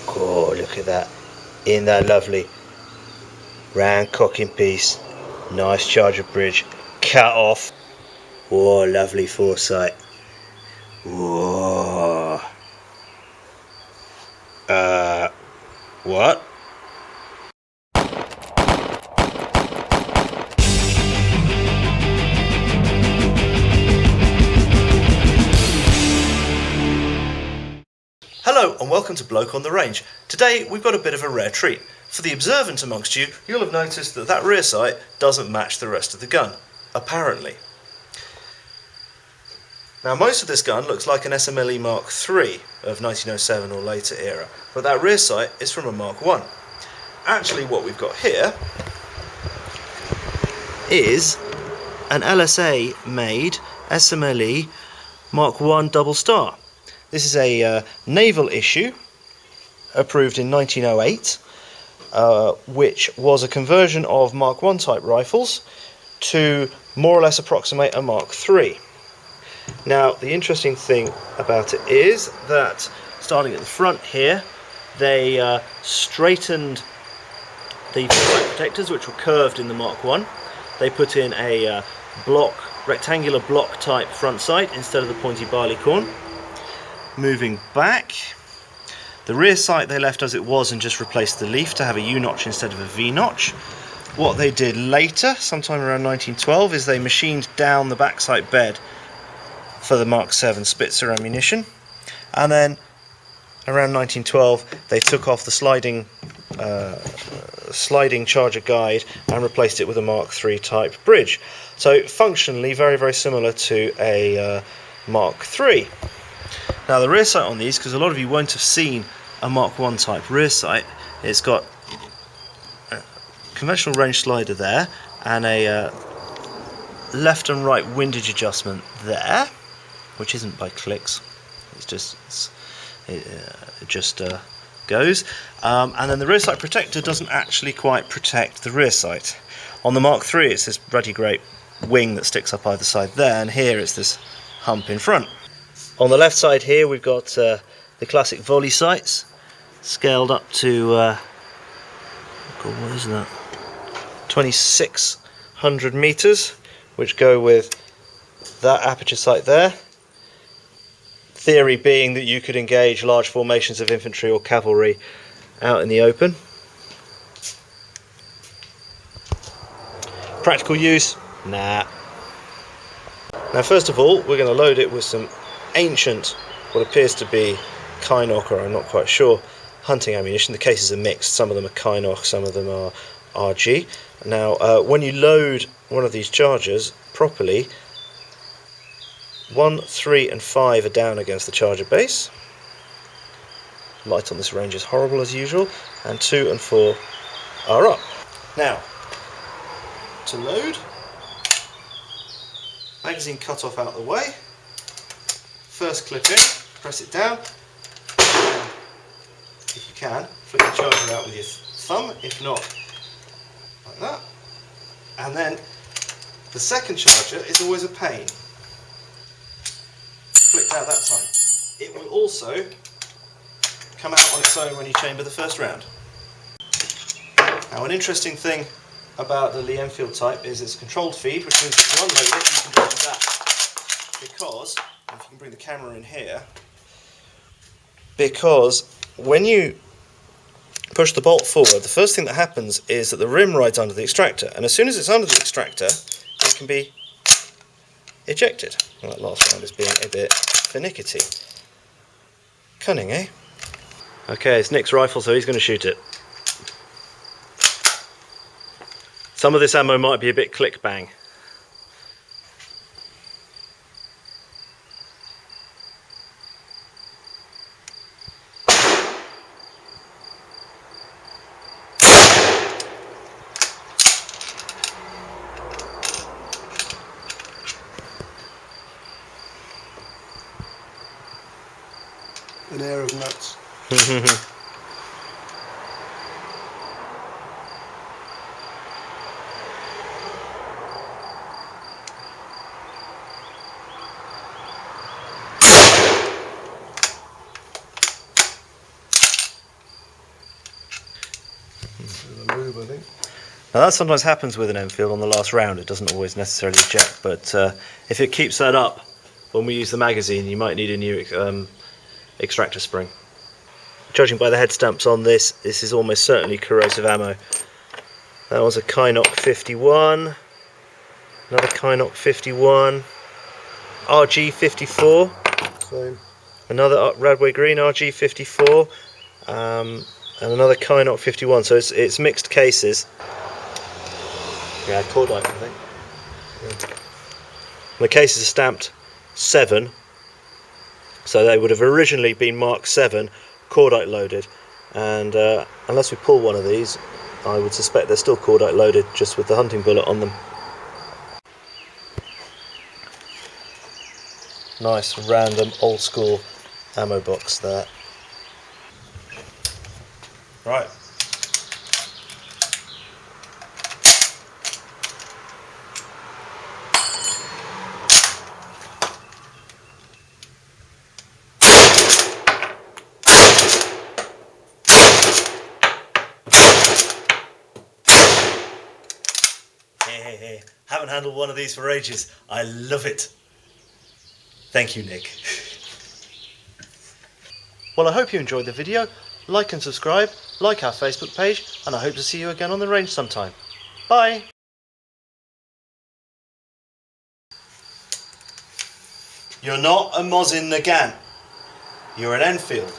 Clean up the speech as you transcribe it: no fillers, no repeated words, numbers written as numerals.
Oh, look at that. In that lovely round cocking piece. Nice charger bridge. Cut off. Oh, lovely foresight. Whoa. What? Hello and welcome to Bloke on the Range. Today we've got a bit of a rare treat. For the observant amongst you, you'll have noticed that that rear sight doesn't match the rest of the gun, apparently. Now most of this gun looks like an SMLE Mk.III of 1907 or later era, but that rear sight is from a Mk.I. Actually what we've got here is an LSA made SMLE Mk.I double star. This is a Naval issue approved in 1908, which was a conversion of Mk.I type rifles to more or less approximate a Mk.III. Now the interesting thing about it is that starting at the front here, they straightened the sight protectors, which were curved in the Mk.I. They put in a rectangular block type front sight instead of the pointy barleycorn. Moving back, the rear sight they left as it was and just replaced the leaf to have a U-notch instead of a V-notch. What they did later, sometime around 1912, is they machined down the backside bed for the Mk.VII Spitzer ammunition, and then around 1912 they took off the sliding charger guide and replaced it with a Mk.III type bridge. So functionally very, very similar to a Mk.III. Now the rear sight on these, because a lot of you won't have seen a Mk.I type rear sight, it's got a conventional range slider there and a left and right windage adjustment there, which isn't by clicks, it just goes, and then the rear sight protector doesn't actually quite protect the rear sight. On the Mk.III it's this ruddy great wing that sticks up either side there, and here it's this hump in front. On the left side here we've got the classic volley sights, scaled up to, what is that, 2600 meters, which go with that aperture sight there. Theory being that you could engage large formations of infantry or cavalry out in the open. Practical use? Nah. Now first of all we're going to load it with some ancient, what appears to be Kynoch, or I'm not quite sure, hunting ammunition. The cases are mixed, some of them are Kynoch, some of them are RG. Now when you load one of these chargers properly, 1, 3 and 5 are down against the charger base. Light on this range is horrible as usual, and 2 and 4 are up. Now to load, magazine cut off out of the way. First clip in, press it down, and if you can, flick the charger out with your thumb, if not, like that. And then the second charger is always a pain. Flicked out that time. It will also come out on its own when you chamber the first round. Now an interesting thing about the Lee-Enfield type is it's controlled feed, which means to unload it you can just do that. Because, if you can bring the camera in here, because when you push the bolt forward, the first thing that happens is that the rim rides under the extractor, and as soon as it's under the extractor it can be ejected. Well, that last round is being a bit finicky. Cunning, eh? Okay, it's Nick's rifle, so he's going to shoot it. Some of this ammo might be a bit click bang. An air of nuts. Bit of lube, I think. Now that sometimes happens with an Enfield on the last round. It doesn't always necessarily eject, but if it keeps that up when we use the magazine, you might need a new extractor spring. Judging by the head stamps on this, this is almost certainly corrosive ammo. That was a Mk.I 51, another Mk.I 51, RG 54, Same. another Radway Green RG 54, and another Mk.I 51. So it's mixed cases. Yeah, cordite, I think. Yeah. The cases are stamped 7, so they would have originally been Mk.VII cordite loaded, and unless we pull one of these, I would suspect they're still cordite loaded, just with the hunting bullet on them. Nice random old school ammo box there. Right. Hey. Haven't handled one of these for ages. I love it. Thank you, Nick. Well, I hope you enjoyed the video. Like and subscribe, like our Facebook page, and I hope to see you again on the range sometime. Bye! You're not a Mk.I, you're an Enfield.